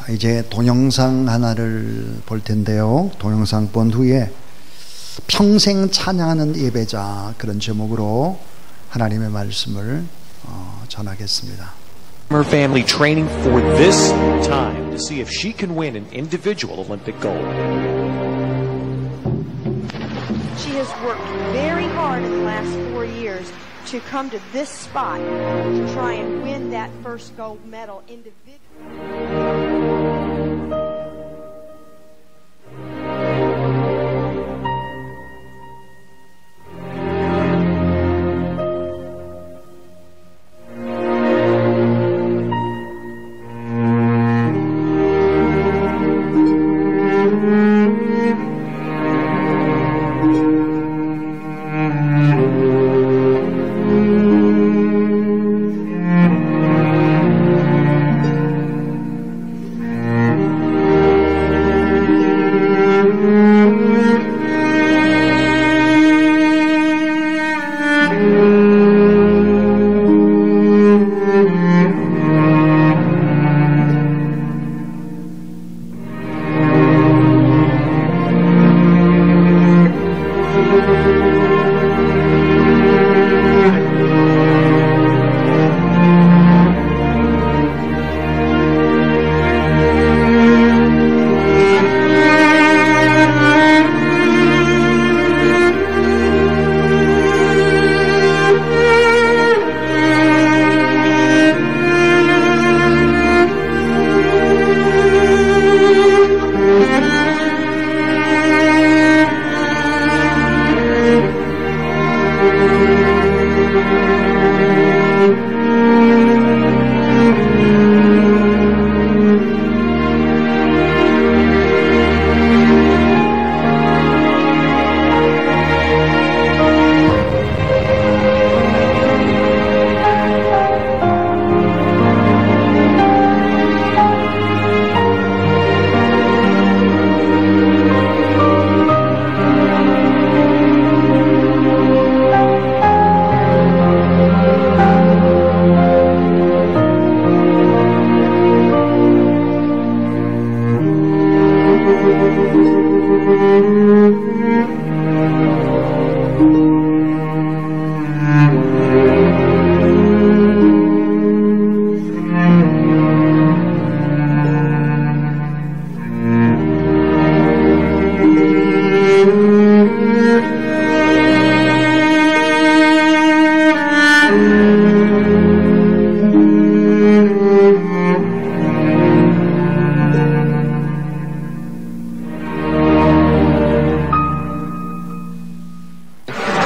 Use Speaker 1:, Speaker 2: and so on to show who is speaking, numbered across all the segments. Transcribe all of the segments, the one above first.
Speaker 1: 이제 동영상 하나를 볼 텐데요. 동영상 본 후에 평생 찬양하는 예배자, 그런 제목으로 하나님의 말씀을 전하겠습니다.
Speaker 2: Her family training for this time to see if she can win an individual Olympic gold.
Speaker 3: She has worked very hard in the last 4 years to come to this spot to try and win that first gold medal individually.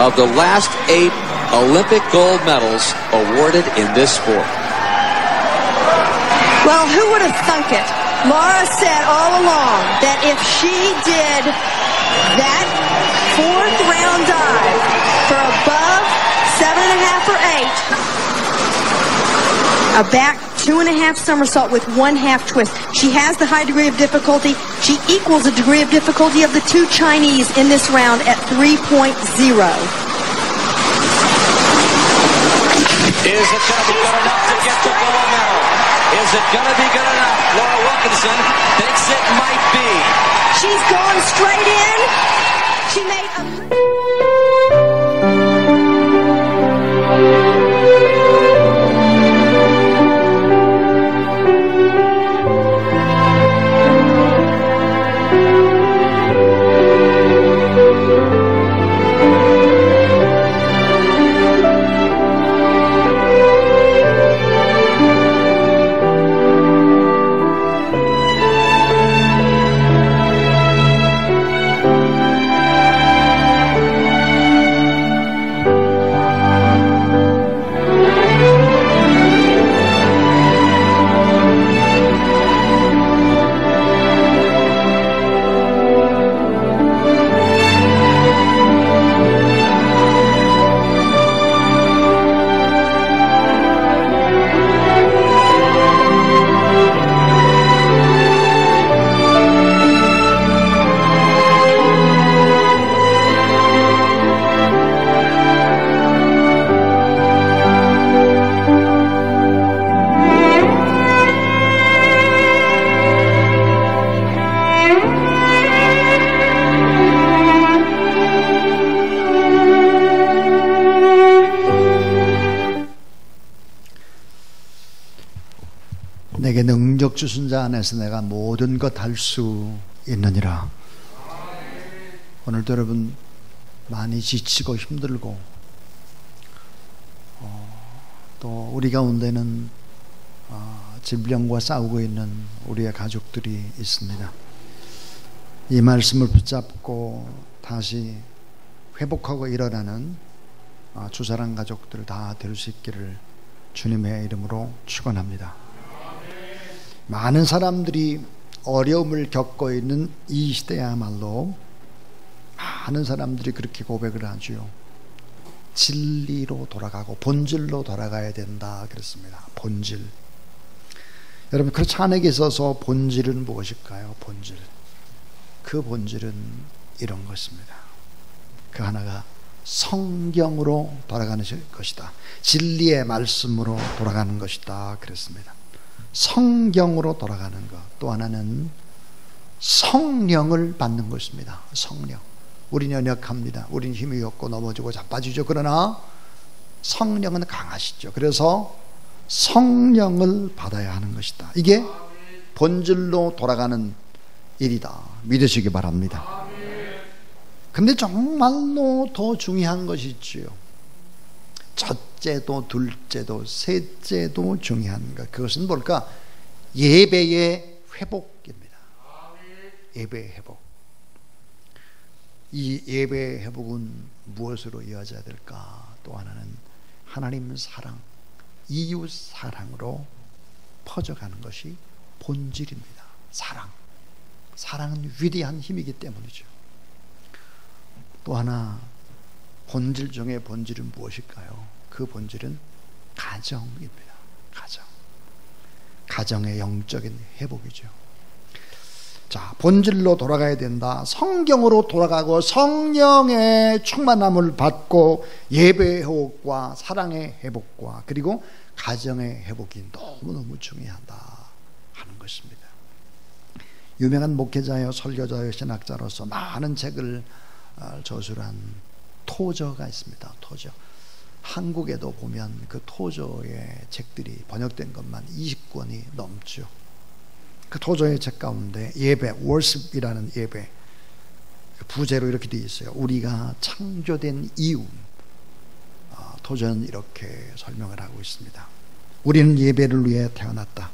Speaker 4: Of the last 8 Olympic gold medals awarded in this sport.
Speaker 3: Well, who would have thunk it? Laura said all along that if she did that 4th round dive for above 7.5 or 8, a back 2.5 somersault with 1/2 twist, she has the high degree of difficulty. She equals the degree of difficulty of the 2 Chinese in this round at 3.0.
Speaker 5: Is it going to be good enough to get the gold medal? Is it going to be good enough? Laura Wilkinson thinks it might be.
Speaker 3: She's going straight in. She made a...
Speaker 1: 능력 주신 자 안에서 내가 모든 것 할 수 있느니라. 오늘도 여러분 많이 지치고 힘들고 또 우리 가운데는 질병과 싸우고 있는 우리의 가족들이 있습니다. 이 말씀을 붙잡고 다시 회복하고 일어나는 주사랑 가족들 다 될 수 있기를 주님의 이름으로 축원합니다. 많은 사람들이 어려움을 겪고 있는 이 시대야말로 많은 사람들이 그렇게 고백을 하죠. 진리로 돌아가고 본질로 돌아가야 된다 그랬습니다. 본질. 여러분, 그 찬에게 있어서 본질은 무엇일까요? 본질. 그 본질은 이런 것입니다. 그 하나가 성경으로 돌아가는 것이다. 진리의 말씀으로 돌아가는 것이다 그랬습니다. 성경으로 돌아가는 것. 또 하나는 성령을 받는 것입니다. 성령. 우리는 연약합니다. 우리는 힘이 없고 넘어지고 자빠지죠. 그러나 성령은 강하시죠. 그래서 성령을 받아야 하는 것이다. 이게 본질로 돌아가는 일이다. 믿으시기 바랍니다. 근데 정말로 더 중요한 것이 있지요. 첫째도 둘째도 셋째도 중요한 것. 그것은 뭘까? 예배의 회복입니다. 예배의 회복. 이 예배의 회복은 무엇으로 이어져야 될까? 또 하나는 하나님 사랑, 이웃 사랑으로 퍼져가는 것이 본질입니다. 사랑. 사랑은 위대한 힘이기 때문이죠. 또 하나, 본질 중에 본질은 무엇일까요? 그 본질은 가정입니다. 가정. 가정의 영적인 회복이죠. 자, 본질로 돌아가야 된다. 성경으로 돌아가고 성령의 충만함을 받고 예배의 회복과 사랑의 회복과 그리고 가정의 회복이 너무너무 중요하다 하는 것입니다. 유명한 목회자여 설교자여 신학자로서 많은 책을 저술한 토저가 있습니다. 토저. 한국에도 보면 그 토저의 책들이 번역된 것만 20권이 넘죠. 그 토저의 책 가운데 예배, worship이라는 예배 부제로 이렇게 되어 있어요. 우리가 창조된 이유. 토저는 이렇게 설명을 하고 있습니다. 우리는 예배를 위해 태어났다.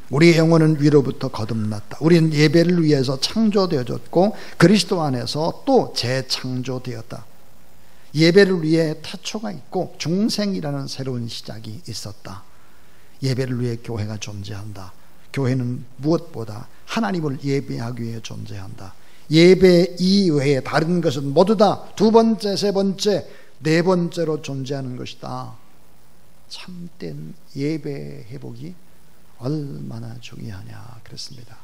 Speaker 1: 우리의 영혼은 위로부터 거듭났다. 우리는 예배를 위해서 창조되어졌고 그리스도 안에서 또 재창조되었다. 예배를 위해 태초가 있고 중생이라는 새로운 시작이 있었다. 예배를 위해 교회가 존재한다. 교회는 무엇보다 하나님을 예배하기 위해 존재한다. 예배 이외에 다른 것은 모두 다 두 번째, 세 번째, 네 번째로 존재하는 것이다. 참된 예배 회복이 얼마나 중요하냐 그랬습니다.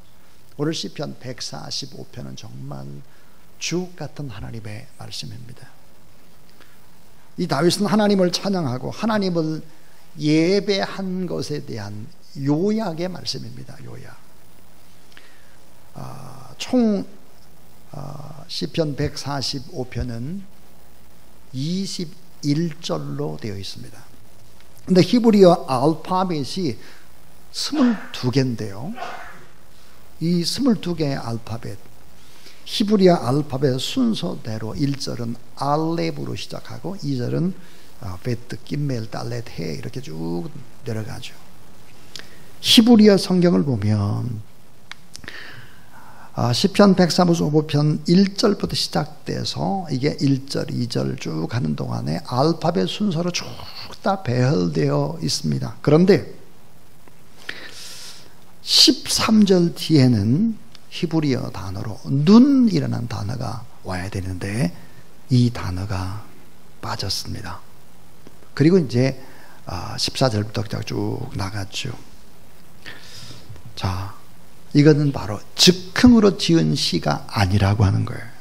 Speaker 1: 오늘 시편 145편은 정말 주옥 같은 하나님의 말씀입니다. 이 다윗은 하나님을 찬양하고 하나님을 예배한 것에 대한 요약의 말씀입니다. 요약. 총 시편 145편은 21절로 되어 있습니다. 근데 히브리어 알파벳이 22개인데요. 이 22개의 알파벳, 히브리어 알파벳 순서대로 1절은 알렙으로 시작하고 2절은 베트, 김멜, 달렛, 해 이렇게 쭉 내려가죠. 히브리어 성경을 보면 시편 145편 1절부터 시작돼서 이게 1절, 2절 쭉 가는 동안에 알파벳 순서로 쭉 다 배열되어 있습니다. 그런데 13절 뒤에는 히브리어 단어로 눈이라는 단어가 와야 되는데 이 단어가 빠졌습니다. 그리고 이제 14절부터 쭉 나갔죠. 자, 이거는 바로 즉흥으로 지은 시가 아니라고 하는 거예요.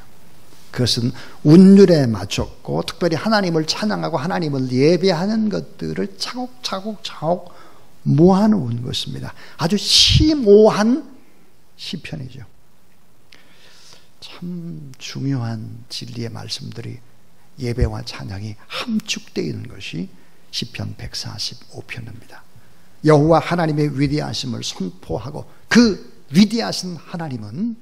Speaker 1: 그것은 운율에 맞췄고 특별히 하나님을 찬양하고 하나님을 예배하는 것들을 차곡차곡 모아놓은 것입니다. 아주 심오한 시편이죠. 참 중요한 진리의 말씀들이 예배와 찬양이 함축되어 있는 것이 시편 145편입니다. 여호와 하나님의 위대하심을 선포하고 그 위대하신 하나님은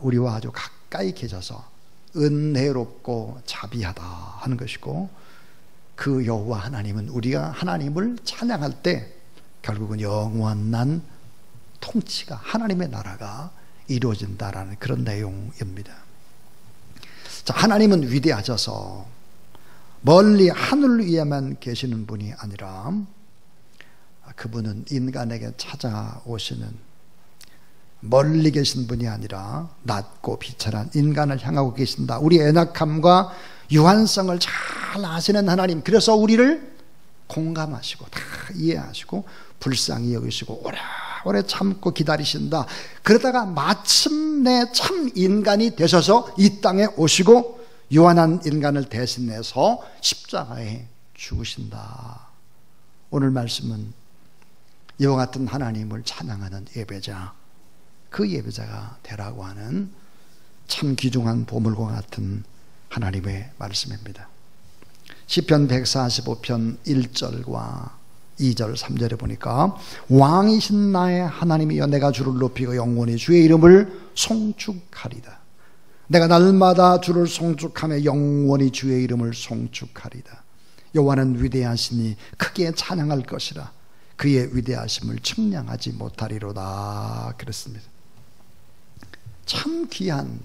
Speaker 1: 우리와 아주 가까이 계셔서 은혜롭고 자비하다 하는 것이고, 그 여호와 하나님은 우리가 하나님을 찬양할 때 결국은 영원한 통치가, 하나님의 나라가 이루어진다라는 그런 내용입니다. 자, 하나님은 위대하셔서 멀리 하늘 위에만 계시는 분이 아니라 그분은 인간에게 찾아오시는, 멀리 계신 분이 아니라 낮고 비천한 인간을 향하고 계신다. 우리 애낙함과 유한성을 잘 아시는 하나님, 그래서 우리를 공감하시고 다 이해하시고 불쌍히 여기시고 오래 참고 기다리신다. 그러다가 마침내 참 인간이 되셔서 이 땅에 오시고 유한한 인간을 대신해서 십자가에 죽으신다. 오늘 말씀은 이와 같은 하나님을 찬양하는 예배자, 그 예배자가 되라고 하는 참 귀중한 보물과 같은 하나님의 말씀입니다. 시편 145편 1절과 2절 3절에 보니까 왕이신 나의 하나님이여 내가 주를 높이고 영원히 주의 이름을 송축하리다. 내가 날마다 주를 송축하며 영원히 주의 이름을 송축하리다. 여호와는 위대하시니 크게 찬양할 것이라. 그의 위대하심을 측량하지 못하리로다. 그랬습니다. 참 귀한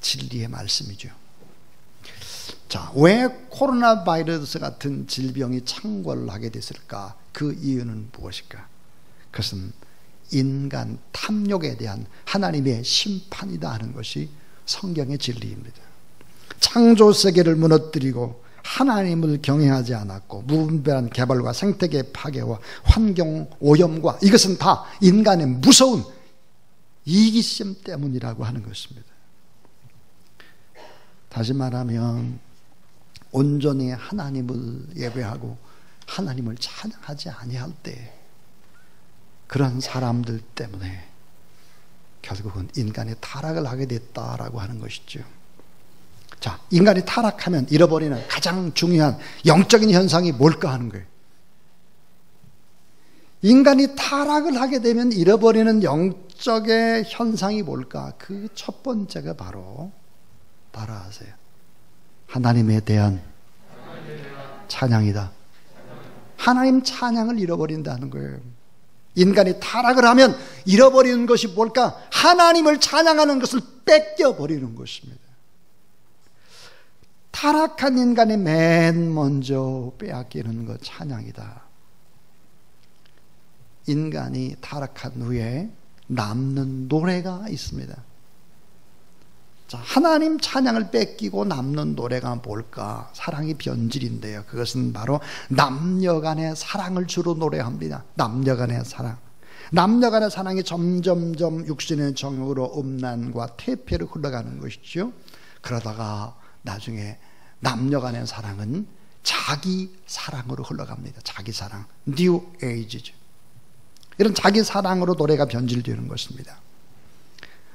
Speaker 1: 진리의 말씀이죠. 자, 왜 코로나 바이러스 같은 질병이 창궐을 하게 됐을까? 그 이유는 무엇일까? 그것은 인간 탐욕에 대한 하나님의 심판이다 하는 것이 성경의 진리입니다. 창조 세계를 무너뜨리고 하나님을 경외하지 않았고 무분별한 개발과 생태계 파괴와 환경 오염과, 이것은 다 인간의 무서운 이기심 때문이라고 하는 것입니다. 다시 말하면 온전히 하나님을 예배하고 하나님을 찬양하지 아니할 때 그런 사람들 때문에 결국은 인간이 타락을 하게 됐다라고 하는 것이죠. 자, 인간이 타락하면 잃어버리는 가장 중요한 영적인 현상이 뭘까 하는 거예요. 인간이 타락을 하게 되면 잃어버리는 영적의 현상이 뭘까? 그 첫 번째가 바로 따라하세요. 하나님에 대한 찬양이다. 하나님 찬양을 잃어버린다는 거예요. 인간이 타락을 하면 잃어버리는 것이 뭘까? 하나님을 찬양하는 것을 뺏겨버리는 것입니다. 타락한 인간이 맨 먼저 빼앗기는 것 찬양이다. 인간이 타락한 후에 남는 노래가 있습니다. 자, 하나님 찬양을 뺏기고 남는 노래가 뭘까? 사랑이 변질인데요. 그것은 바로 남녀간의 사랑을 주로 노래합니다. 남녀간의 사랑. 남녀간의 사랑이 점점점 육신의 정욕으로 음란과 퇴폐로 흘러가는 것이죠. 그러다가 나중에 남녀간의 사랑은 자기 사랑으로 흘러갑니다. 자기 사랑, 뉴 에이지죠. 이런 자기 사랑으로 노래가 변질되는 것입니다.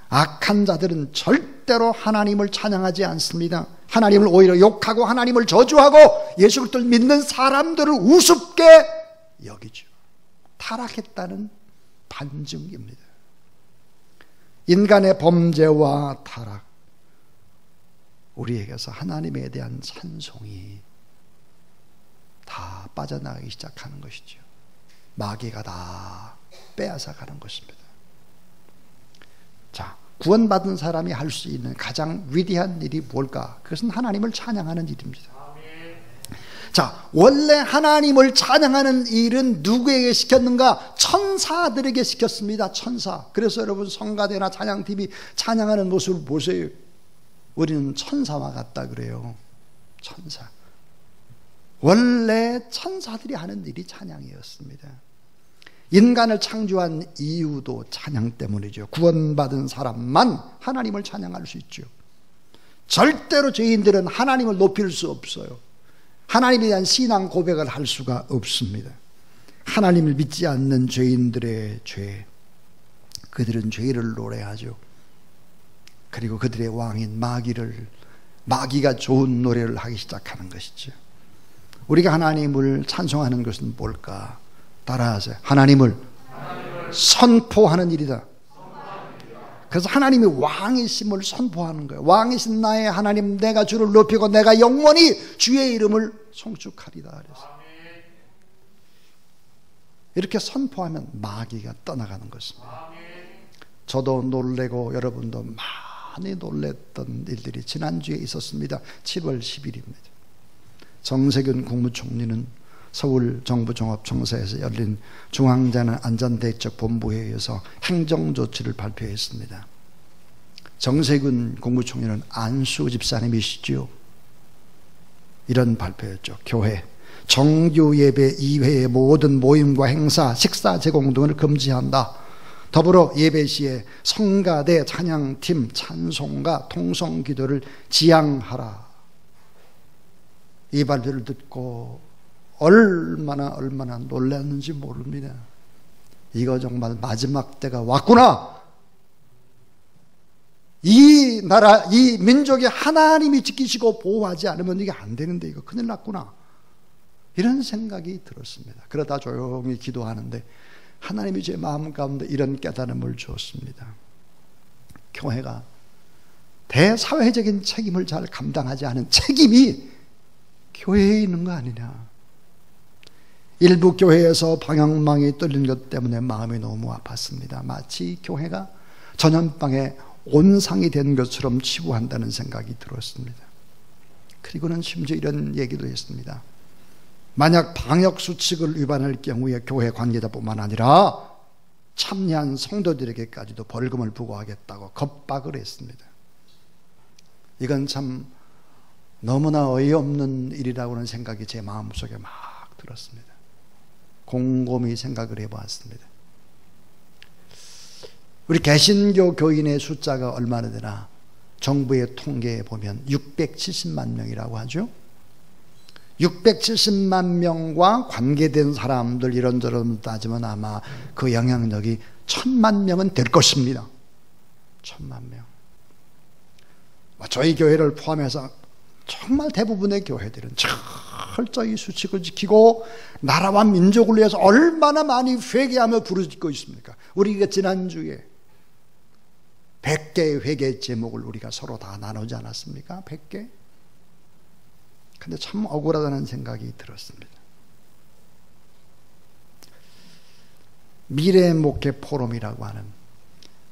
Speaker 1: 악한 자들은 절대로 하나님을 찬양하지 않습니다. 하나님을 오히려 욕하고 하나님을 저주하고 예수 그리스도를 믿는 사람들을 우습게 여기죠. 타락했다는 반증입니다. 인간의 범죄와 타락, 우리에게서 하나님에 대한 찬송이 다 빠져나가기 시작하는 것이죠. 마귀가 다 빼앗아가는 것입니다. 자, 구원받은 사람이 할 수 있는 가장 위대한 일이 뭘까? 그것은 하나님을 찬양하는 일입니다. 자, 원래 하나님을 찬양하는 일은 누구에게 시켰는가? 천사들에게 시켰습니다. 천사. 그래서 여러분 성가대나 찬양팀이 찬양하는 모습을 보세요. 우리는 천사와 같다 그래요. 천사. 원래 천사들이 하는 일이 찬양이었습니다. 인간을 창조한 이유도 찬양 때문이죠. 구원받은 사람만 하나님을 찬양할 수 있죠. 절대로 죄인들은 하나님을 높일 수 없어요. 하나님에 대한 신앙 고백을 할 수가 없습니다. 하나님을 믿지 않는 죄인들의 죄, 그들은 죄를 노래하죠. 그리고 그들의 왕인 마귀가 좋은 노래를 하기 시작하는 것이죠. 우리가 하나님을 찬송하는 것은 뭘까? 따라하세요. 하나님을 선포하는 일이다. 그래서 하나님이 왕이심을 선포하는 거예요. 왕이신 나의 하나님, 내가 주를 높이고 내가 영원히 주의 이름을 송축하리다. 그래서 이렇게 선포하면 마귀가 떠나가는 것입니다. 저도 놀래고 여러분도 많이 놀랬던 일들이 지난주에 있었습니다. 7월 10일입니다. 정세균 국무총리는 서울 정부종합청사에서 열린 중앙재난 안전대책 본부회의에서 행정조치를 발표했습니다. 정세균 국무총리는 안수 집사님이시죠. 이런 발표였죠. 교회 정규예배 이외의 모든 모임과 행사, 식사 제공 등을 금지한다. 더불어 예배 시에 성가대, 찬양팀, 찬송가, 통성기도를 지양하라. 이 발표를 듣고 얼마나 놀랐는지 모릅니다. 이거 정말 마지막 때가 왔구나. 이 나라, 이 민족이 하나님이 지키시고 보호하지 않으면 이게 안 되는데 이거 큰일 났구나. 이런 생각이 들었습니다. 그러다 조용히 기도하는데 하나님이 제 마음 가운데 이런 깨달음을 주었습니다. 교회가 대사회적인 책임을 잘 감당하지 않은 책임이 교회에 있는 거 아니냐. 일부 교회에서 방향망이 뚫린 것 때문에 마음이 너무 아팠습니다. 마치 교회가 전염병에 온상이 된 것처럼 치부한다는 생각이 들었습니다. 그리고는 심지어 이런 얘기도 했습니다. 만약 방역수칙을 위반할 경우에 교회 관계자뿐만 아니라 참여한 성도들에게까지도 벌금을 부과하겠다고 겁박을 했습니다. 이건 참 너무나 어이없는 일이라고는 생각이 제 마음속에 막 들었습니다. 곰곰이 생각을 해보았습니다. 우리 개신교 교인의 숫자가 얼마나 되나 정부의 통계에 보면 670만 명이라고 하죠. 670만 명과 관계된 사람들 이런저런 따지면 아마 그 영향력이 1000만 명은 될 것입니다. 1000만 명. 저희 교회를 포함해서 정말 대부분의 교회들은 철저히 수칙을 지키고 나라와 민족을 위해서 얼마나 많이 회개하며 부르짖고 있습니까? 우리가 지난주에 100개의 회개 제목을 우리가 서로 다 나누지 않았습니까? 100개? 근데 참 억울하다는 생각이 들었습니다. 미래목회 포럼이라고 하는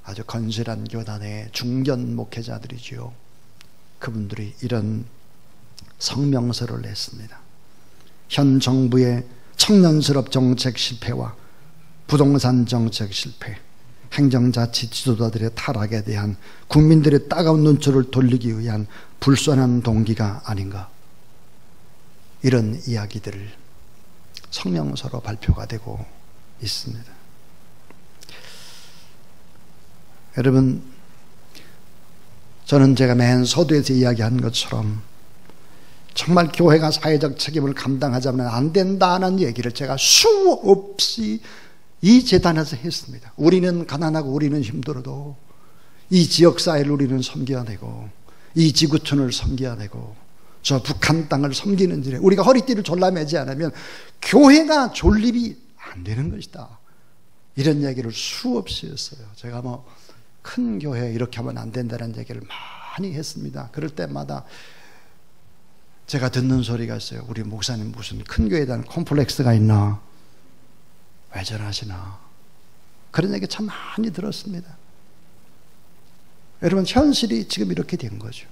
Speaker 1: 아주 건실한 교단의 중견 목회자들이지요. 그분들이 이런 성명서를 냈습니다. 현 정부의 청년실업 정책 실패와 부동산 정책 실패, 행정자치 지도자들의 타락에 대한 국민들의 따가운 눈초를 돌리기 위한 불순한 동기가 아닌가. 이런 이야기들을 성명서로 발표가 되고 있습니다. 여러분, 저는 제가 맨 서두에서 이야기한 것처럼 정말 교회가 사회적 책임을 감당하자면 안 된다는 얘기를 제가 수없이 이 재단에서 했습니다. 우리는 가난하고 우리는 힘들어도 이 지역사회를 우리는 섬겨야 되고 이 지구촌을 섬겨야 되고 저 북한 땅을 섬기는 일에 우리가 허리띠를 졸라매지 않으면 교회가 존립이 안 되는 것이다. 이런 얘기를 수없이 했어요. 제가 뭐 큰 교회 이렇게 하면 안 된다는 얘기를 많이 했습니다. 그럴 때마다 제가 듣는 소리가 있어요. 우리 목사님 무슨 큰 교회에 대한 콤플렉스가 있나? 왜 저러시나? 그런 얘기 참 많이 들었습니다. 여러분, 현실이 지금 이렇게 된 거죠.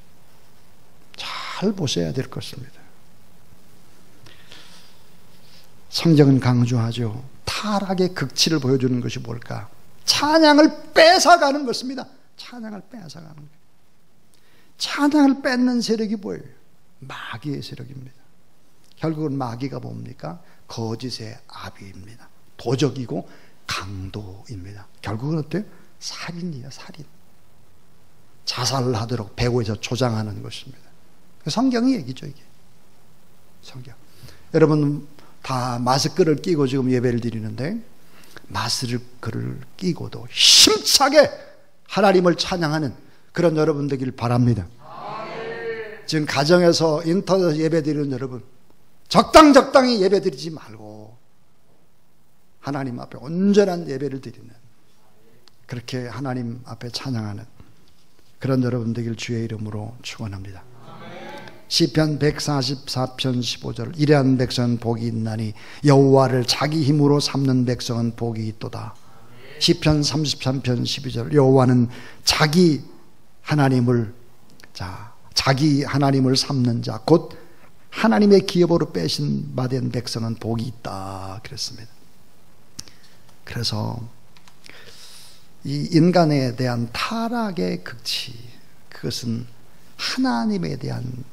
Speaker 1: 잘 보셔야 될 것입니다. 성경은 강조하죠. 타락의 극치를 보여주는 것이 뭘까? 찬양을 뺏어가는 것입니다. 찬양을 뺏어가는 거예요. 찬양을 뺏는 세력이 뭐예요? 마귀의 세력입니다. 결국은 마귀가 뭡니까? 거짓의 아비입니다. 도적이고 강도입니다. 결국은 어때요? 살인이에요. 살인. 자살하도록 배후에서 조장하는 것입니다. 성경의 얘기죠, 이게. 성경. 여러분 다 마스크를 끼고 지금 예배를 드리는데 마스크를 끼고도 힘차게 하나님을 찬양하는 그런 여러분 되길 바랍니다. 지금 가정에서 인터넷 예배 드리는 여러분 적당히 예배 드리지 말고 하나님 앞에 온전한 예배를 드리는, 그렇게 하나님 앞에 찬양하는 그런 여러분 되길 주의 이름으로 축원합니다. 시편 144편 15절 이레한 백성은 복이 있나니 여호와를 자기 힘으로 삼는 백성은 복이 있도다. 시편 33편 12절 여호와는 자기 하나님을 삼는 자 곧 하나님의 기업으로 빼신 바된 백성은 복이 있다 그랬습니다. 그래서 이 인간에 대한 타락의 극치, 그것은 하나님에 대한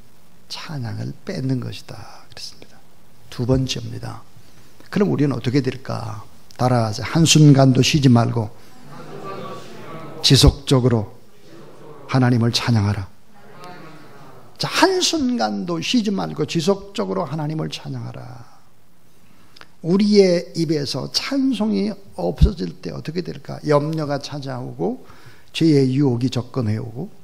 Speaker 1: 찬양을 뺏는 것이다 그랬습니다. 두 번째입니다. 그럼 우리는 어떻게 될까? 따라하세요. 한순간도 쉬지 말고 지속적으로 하나님을 찬양하라. 자, 한순간도 쉬지 말고 지속적으로 하나님을 찬양하라. 우리의 입에서 찬송이 없어질 때 어떻게 될까? 염려가 찾아오고 죄의 유혹이 접근해오고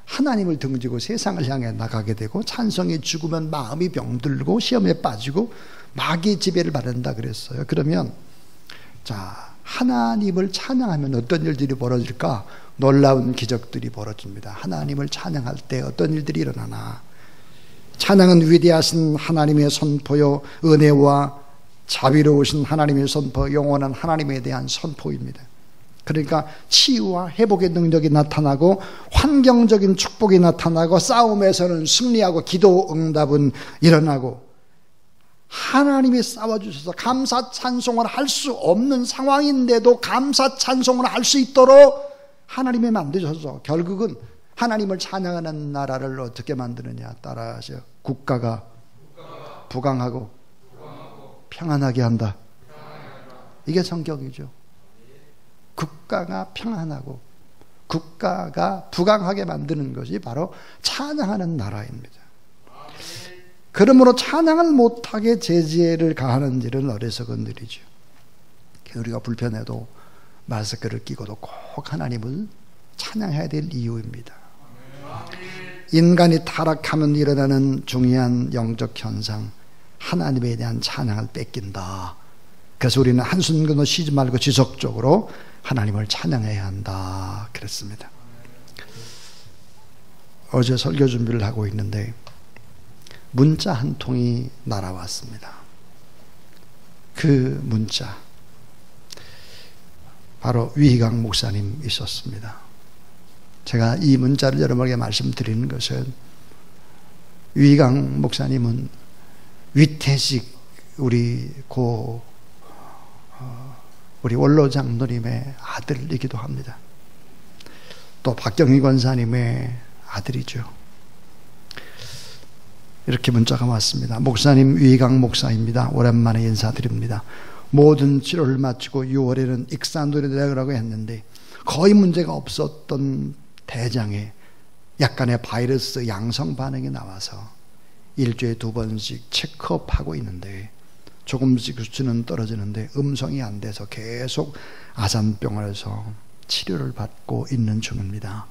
Speaker 1: 하나님을 등지고 세상을 향해 나가게 되고, 찬송이 죽으면 마음이 병들고 시험에 빠지고 마귀의 지배를 받는다 그랬어요. 그러면 자, 하나님을 찬양하면 어떤 일들이 벌어질까? 놀라운 기적들이 벌어집니다. 하나님을 찬양할 때 어떤 일들이 일어나나? 찬양은 위대하신 하나님의 선포요, 은혜와 자비로우신 하나님의 선포, 영원한 하나님에 대한 선포입니다. 그러니까 치유와 회복의 능력이 나타나고 환경적인 축복이 나타나고 싸움에서는 승리하고 기도 응답은 일어나고, 하나님이 싸워주셔서 감사 찬송을 할 수 없는 상황인데도 감사 찬송을 할 수 있도록 하나님이 만드셔서 결국은 하나님을 찬양하는 나라를 어떻게 만드느냐? 따라하세요. 국가가 부강하고 평안하게 한다. 이게 성격이죠. 국가가 평안하고 국가가 부강하게 만드는 것이 바로 찬양하는 나라입니다. 그러므로 찬양을 못하게 제재를 가하는 일은 어리석은 일이죠. 우리가 불편해도 마스크를 끼고도 꼭 하나님을 찬양해야 될 이유입니다. 인간이 타락하면 일어나는 중요한 영적 현상, 하나님에 대한 찬양을 뺏긴다. 그래서 우리는 한순간도 쉬지 말고 지속적으로 하나님을 찬양해야 한다 그랬습니다. 어제 설교 준비를 하고 있는데 문자 한 통이 날아왔습니다. 그 문자 바로 위희강 목사님 있었습니다. 제가 이 문자를 여러분에게 말씀드리는 것은, 위희강 목사님은 위태식 우리 원로 장로님의 아들이기도 합니다. 또 박경희 권사님의 아들이죠. 이렇게 문자가 왔습니다. 목사님, 위희강 목사입니다. 오랜만에 인사드립니다. 모든 치료를 마치고 6월에는 익산도에 내려가라고 했는데 거의 문제가 없었던 대장에 약간의 바이러스 양성 반응이 나와서 일주일에 2번씩 체크업하고 있는데 조금씩 수치는 떨어지는데 음성이 안 돼서 계속 아산병원에서 치료를 받고 있는 중입니다.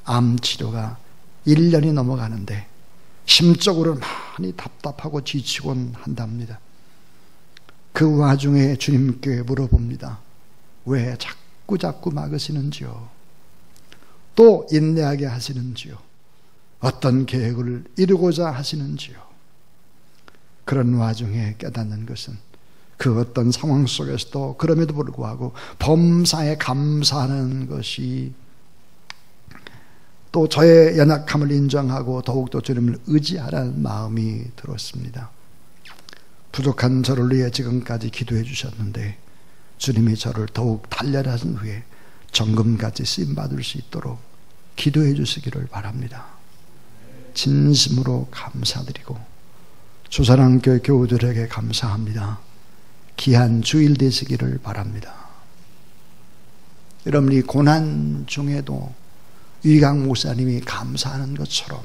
Speaker 1: 암 치료가 1년이 넘어가는데 심적으로 많이 답답하고 지치곤 한답니다. 그 와중에 주님께 물어봅니다. 왜 자꾸 막으시는지요? 또 인내하게 하시는지요? 어떤 계획을 이루고자 하시는지요? 그런 와중에 깨닫는 것은 그 어떤 상황 속에서도 그럼에도 불구하고 범사에 감사하는 것이, 또 저의 연약함을 인정하고 더욱더 주님을 의지하라는 마음이 들었습니다. 부족한 저를 위해 지금까지 기도해 주셨는데 주님이 저를 더욱 단련하신 후에 정금같이 쓰임받을 수 있도록 기도해 주시기를 바랍니다. 진심으로 감사드리고 주사랑교회 교우들에게 감사합니다. 귀한 주일 되시기를 바랍니다. 여러분이 고난 중에도 위희강 목사님이 감사하는 것처럼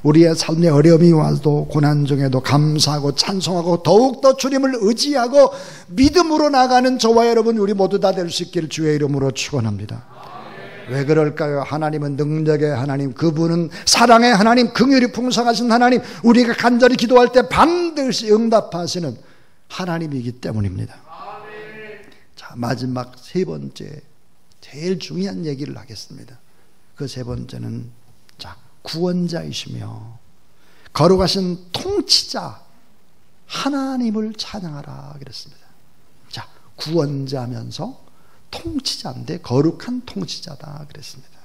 Speaker 1: 우리의 삶에 어려움이 와도 고난 중에도 감사하고 찬송하고 더욱더 주님을 의지하고 믿음으로 나가는 저와 여러분 우리 모두 다 될 수 있기를 주의 이름으로 축원합니다. 왜 그럴까요? 하나님은 능력의 하나님, 그분은 사랑의 하나님, 긍휼이 풍성하신 하나님, 우리가 간절히 기도할 때 반드시 응답하시는 하나님이기 때문입니다. 자, 마지막 세 번째, 제일 중요한 얘기를 하겠습니다. 그 세 번째는, 자, 구원자이시며 거룩하신 통치자 하나님을 찬양하라 그랬습니다. 자, 구원자면서 통치자인데 거룩한 통치자다 그랬습니다.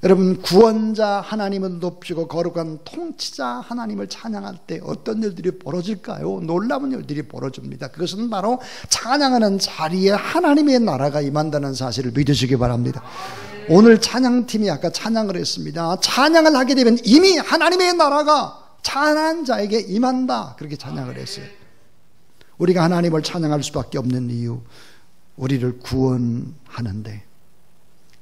Speaker 1: 여러분, 구원자 하나님을 높이고 거룩한 통치자 하나님을 찬양할 때 어떤 일들이 벌어질까요? 놀라운 일들이 벌어집니다. 그것은 바로 찬양하는 자리에 하나님의 나라가 임한다는 사실을 믿으시기 바랍니다. 오늘 찬양팀이 아까 찬양을 했습니다. 찬양을 하게 되면 이미 하나님의 나라가 찬양한 자에게 임한다, 그렇게 찬양을 했어요. 우리가 하나님을 찬양할 수밖에 없는 이유, 우리를 구원하는데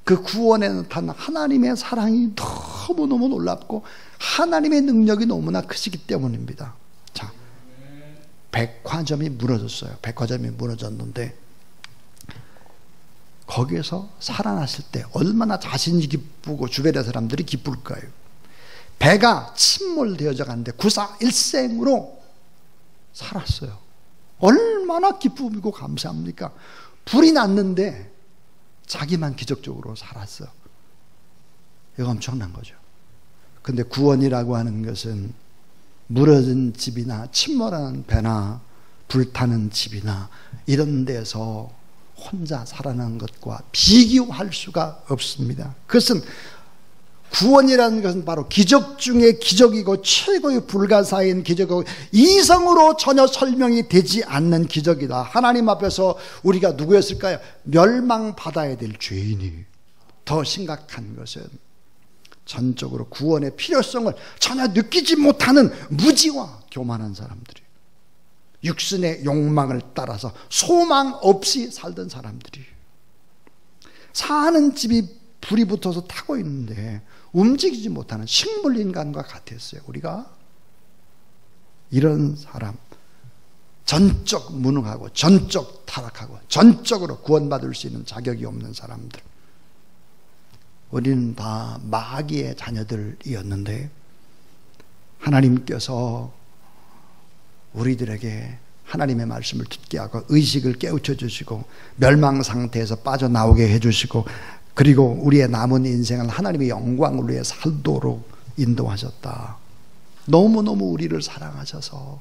Speaker 1: 그 구원에 나타난 하나님의 사랑이 너무너무 놀랍고 하나님의 능력이 너무나 크시기 때문입니다. 자, 백화점이 무너졌어요. 백화점이 무너졌는데 거기에서 살아났을 때 얼마나 자신이 기쁘고 주변의 사람들이 기쁠까요? 배가 침몰되어져 가는데 구사일생으로 살았어요. 얼마나 기쁨이고 감사합니까? 불이 났는데 자기만 기적적으로 살았어. 이거 엄청난 거죠. 근데 구원이라고 하는 것은 무너진 집이나 침몰하는 배나 불타는 집이나 이런 데서 혼자 살아난 것과 비교할 수가 없습니다. 그것은 구원이라는 것은 바로 기적 중에 기적이고 최고의 불가사의인 기적이고 이성으로 전혀 설명이 되지 않는 기적이다. 하나님 앞에서 우리가 누구였을까요? 멸망받아야 될 죄인이. 더 심각한 것은 전적으로 구원의 필요성을 전혀 느끼지 못하는 무지와 교만한 사람들이, 육신의 욕망을 따라서 소망 없이 살던 사람들이, 사는 집이 불이 붙어서 타고 있는데 움직이지 못하는 식물인간과 같았어요. 우리가 이런 사람, 전적 무능하고 전적 타락하고 전적으로 구원받을 수 있는 자격이 없는 사람들, 우리는 다 마귀의 자녀들이었는데 하나님께서 우리들에게 하나님의 말씀을 듣게 하고 의식을 깨우쳐 주시고 멸망 상태에서 빠져나오게 해주시고, 그리고 우리의 남은 인생을 하나님의 영광을 위해 살도록 인도하셨다. 너무너무 우리를 사랑하셔서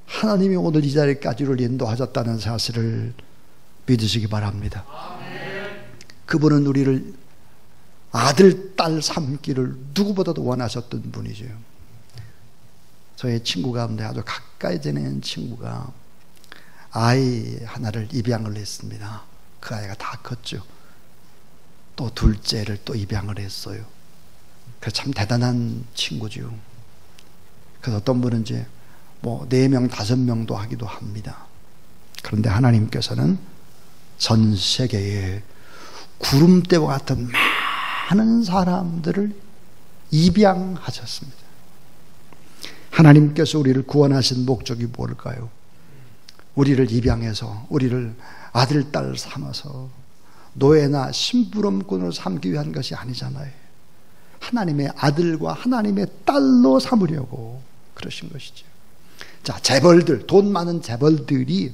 Speaker 1: 하나님이 오늘 이 자리까지 우리를 인도하셨다는 사실을 믿으시기 바랍니다. 그분은 우리를 아들, 딸 삼기를 누구보다도 원하셨던 분이죠. 저의 친구 가운데 아주 가까이 지내는 친구가 아이 하나를 입양을 했습니다. 그 아이가 다 컸죠. 또 둘째를 또 입양을 했어요. 그 참 대단한 친구죠. 그래서 어떤 분은 이제 뭐 4명, 5명도 하기도 합니다. 그런데 하나님께서는 전 세계에 구름대와 같은 많은 사람들을 입양하셨습니다. 하나님께서 우리를 구원하신 목적이 뭘까요? 우리를 입양해서 우리를 아들, 딸 삼아서 노예나 심부름꾼으로 삼기 위한 것이 아니잖아요. 하나님의 아들과 하나님의 딸로 삼으려고 그러신 것이죠. 자, 재벌들, 돈 많은 재벌들이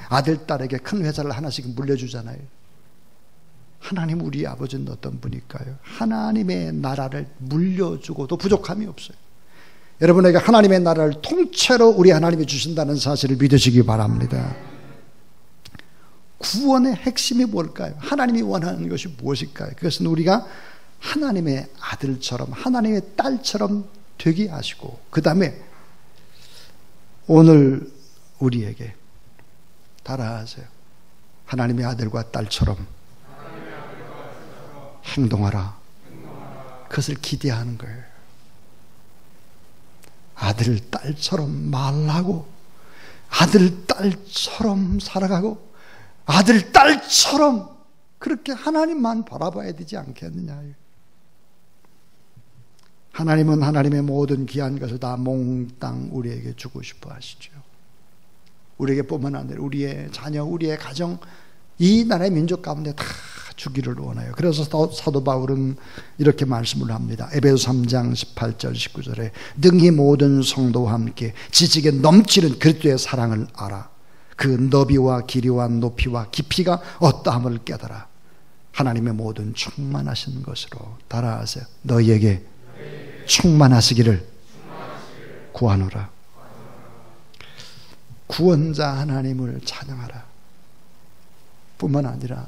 Speaker 1: 아들, 딸에게 큰 회사를 하나씩 물려주잖아요. 하나님, 우리 아버지는 어떤 분일까요? 하나님의 나라를 물려주고도 부족함이 없어요. 여러분에게 하나님의 나라를 통째로 우리 하나님이 주신다는 사실을 믿으시기 바랍니다. 구원의 핵심이 뭘까요? 하나님이 원하는 것이 무엇일까요? 그것은 우리가 하나님의 아들처럼 하나님의 딸처럼 되게 하시고, 그 다음에 오늘 우리에게 따라하세요. 하나님의 아들과 딸처럼 행동하라. 그것을 기대하는 거예요. 아들, 딸처럼 말하고 아들, 딸처럼 살아가고 아들, 딸처럼 그렇게 하나님만 바라봐야 되지 않겠느냐. 하나님은 하나님의 모든 귀한 것을 다 몽땅 우리에게 주고 싶어 하시죠. 우리에게 뿐만 아니라 우리의 자녀, 우리의 가정, 이 나라의 민족 가운데 다 주기를 원해요. 그래서 사도 바울은 이렇게 말씀을 합니다. 에베소 3장 18절 19절에 능히 모든 성도와 함께 지식에 넘치는 그리스도의 사랑을 알아. 그 너비와 길이와 높이와 깊이가 어떠함을 깨달아 하나님의 모든 충만하신 것으로 따라하세요. 너희에게 충만하시기를 구하노라. 구원자 하나님을 찬양하라. 뿐만 아니라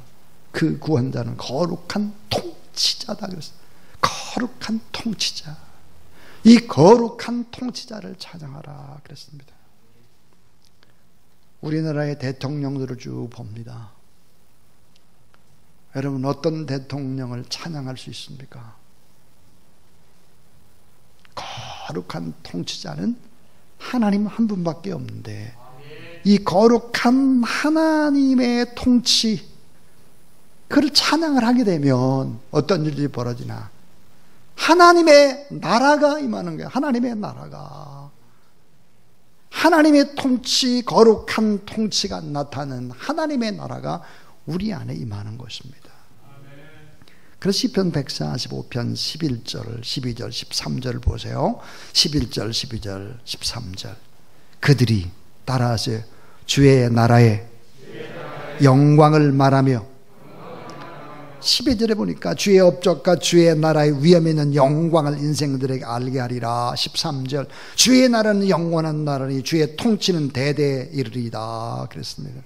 Speaker 1: 그 구원자는 거룩한 통치자다 그랬어요. 거룩한 통치자. 이 거룩한 통치자를 찬양하라 그랬습니다. 우리나라의 대통령들을 쭉 봅니다. 여러분 어떤 대통령을 찬양할 수 있습니까? 거룩한 통치자는 하나님 한 분밖에 없는데 이 거룩한 하나님의 통치 그를 찬양을 하게 되면 어떤 일이 벌어지나 하나님의 나라가 임하는 거예요. 하나님의 나라가 하나님의 통치 거룩한 통치가 나타나는 하나님의 나라가 우리 안에 임하는 것입니다. 그래서 시편 145편 11절 12절 13절 보세요. 11절 12절 13절 그들이 따라하세요. 주의 나라의 영광을 말하며 12절에 보니까 주의 업적과 주의 나라의 위엄에 있는 영광을 인생들에게 알게 하리라. 13절 주의 나라는 영원한 나라니 주의 통치는 대대에 이르리다 그랬습니다.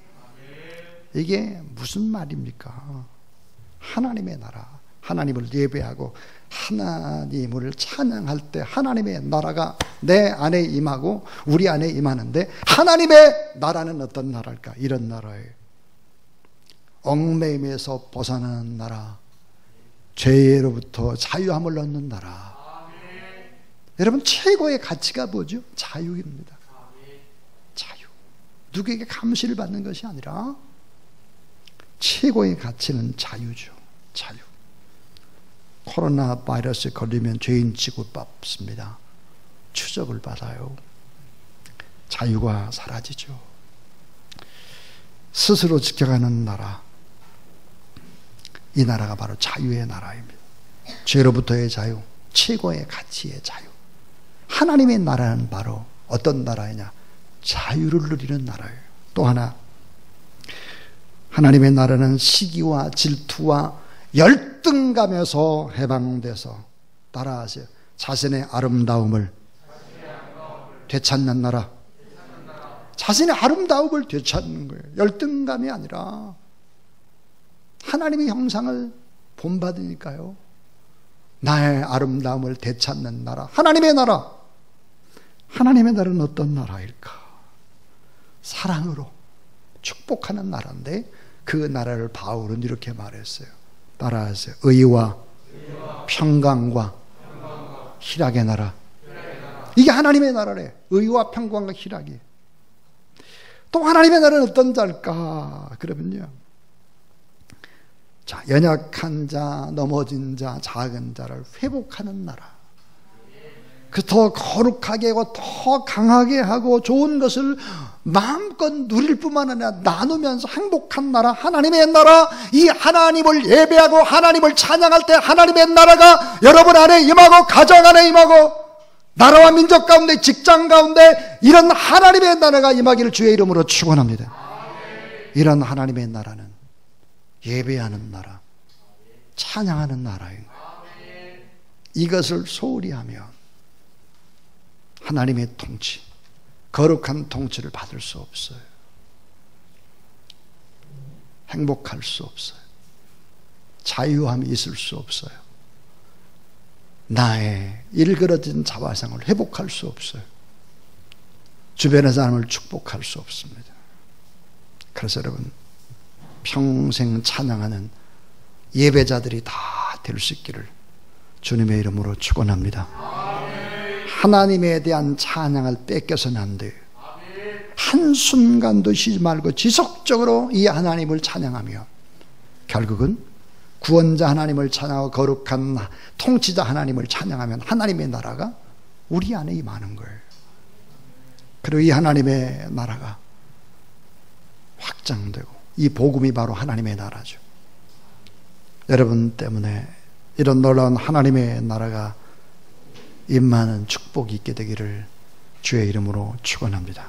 Speaker 1: 이게 무슨 말입니까? 하나님의 나라 하나님을 예배하고 하나님을 찬양할 때 하나님의 나라가 내 안에 임하고 우리 안에 임하는데 하나님의 나라는 어떤 나라일까? 이런 나라예요. 얽매임에서 벗어나는 나라, 죄로부터 자유함을 얻는 나라. 여러분 최고의 가치가 뭐죠? 자유입니다. 자유. 누구에게 감시를 받는 것이 아니라 최고의 가치는 자유죠. 자유. 코로나 바이러스에 걸리면 죄인 취급받습니다. 추적을 받아요. 자유가 사라지죠. 스스로 지켜가는 나라. 이 나라가 바로 자유의 나라입니다. 죄로부터의 자유, 최고의 가치의 자유. 하나님의 나라는 바로 어떤 나라이냐? 자유를 누리는 나라예요. 또 하나, 하나님의 나라는 시기와 질투와 열등감에서 해방돼서 따라하세요. 자신의 아름다움을 되찾는 나라. 자신의 아름다움을 되찾는 거예요. 열등감이 아니라 하나님의 형상을 본받으니까요. 나의 아름다움을 되찾는 나라. 하나님의 나라. 하나님의 나라는 어떤 나라일까? 사랑으로 축복하는 나라인데 그 나라를 바울은 이렇게 말했어요. 따라하세요. 의와 평강과 희락의 나라. 이게 하나님의 나라래. 의와 평강과 희락이. 또 하나님의 나라는 어떤 자일까? 그러면요, 자, 연약한 자, 넘어진 자, 작은 자를 회복하는 나라. 그 더 거룩하게 하고 더 강하게 하고 좋은 것을 마음껏 누릴 뿐만 아니라 나누면서 행복한 나라, 하나님의 나라. 이 하나님을 예배하고 하나님을 찬양할 때 하나님의 나라가 여러분 안에 임하고 가정 안에 임하고 나라와 민족 가운데 직장 가운데 이런 하나님의 나라가 임하기를 주의 이름으로 축원합니다. 이런 하나님의 나라는 예배하는 나라, 찬양하는 나라예요. 이것을 소홀히 하면 하나님의 통치, 거룩한 통치를 받을 수 없어요. 행복할 수 없어요. 자유함이 있을 수 없어요. 나의 일그러진 자화상을 회복할 수 없어요. 주변의 사람을 축복할 수 없습니다. 그래서 여러분, 평생 찬양하는 예배자들이 다 될 수 있기를 주님의 이름으로 축원합니다. 하나님에 대한 찬양을 뺏겨서는 안 돼요. 한순간도 쉬지 말고 지속적으로 이 하나님을 찬양하며 결국은 구원자 하나님을 찬양하고 거룩한 통치자 하나님을 찬양하면 하나님의 나라가 우리 안에 임하는 거예요. 그리고 이 하나님의 나라가 확장되고 이 복음이 바로 하나님의 나라죠. 여러분 때문에 이런 놀라운 하나님의 나라가 임하는 축복이 있게 되기를 주의 이름으로 축원합니다.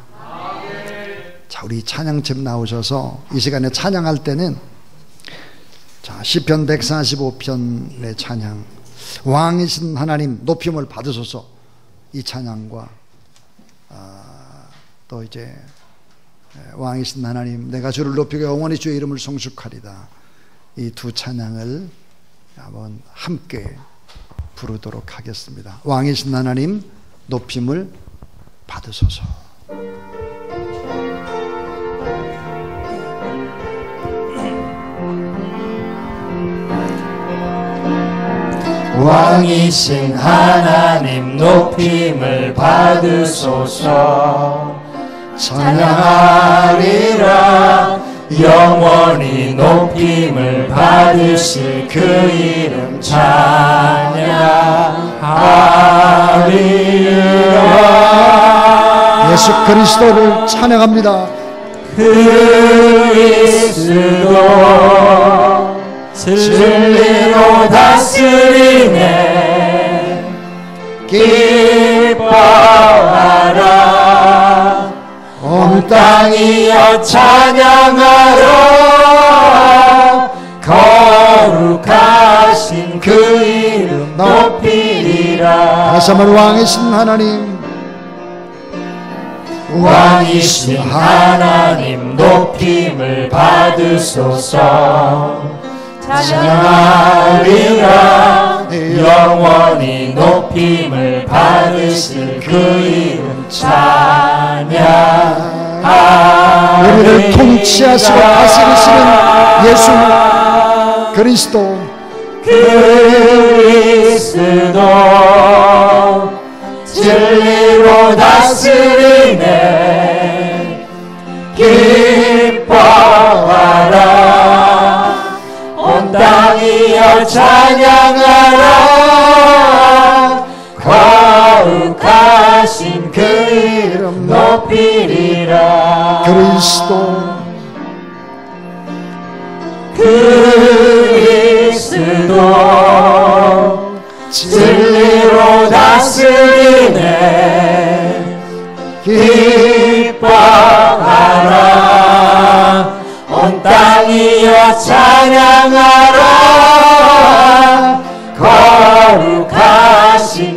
Speaker 1: 자, 우리 찬양팀 나오셔서 이 시간에 찬양할 때는 자, 시편 145편의 찬양, 왕이신 하나님 높임을 받으소서, 이 찬양과 또 이제 왕이신 하나님 내가 주를 높이고 영원히 주의 이름을 송축하리다, 이 두 찬양을 한번 함께 부르도록 하겠습니다. 왕이신 하나님 높임을 받으소서.
Speaker 6: 왕이신 하나님 높임을 받으소서. 찬양하리라 영원히 높임을 받으실 그 이름 찬양하리라.
Speaker 1: 예수 그리스도를 찬양합니다.
Speaker 6: 그리스도 진리로 다스리네. 기뻐하라 온 땅이여 찬양하라. 거룩하신 그 이름 높이리라.
Speaker 1: 다시 한번 왕이신 하나님,
Speaker 6: 왕이신 하나님 높임을 받으소서. 찬양하리라 영원히 높임을 받으실 그 이름 찬양하리라.
Speaker 1: 우리를 통치하시고 다스리시는 예수 그리스도,
Speaker 6: 그리스도 진리로 다스리네. 기뻐하라 온 땅이여 찬양하라. 거룩하신 그 이름 높이리라.
Speaker 1: 그리스도
Speaker 6: 그리스도 진리로 다스리네. 기뻐하라 온 땅이여 찬양하라. 거룩하신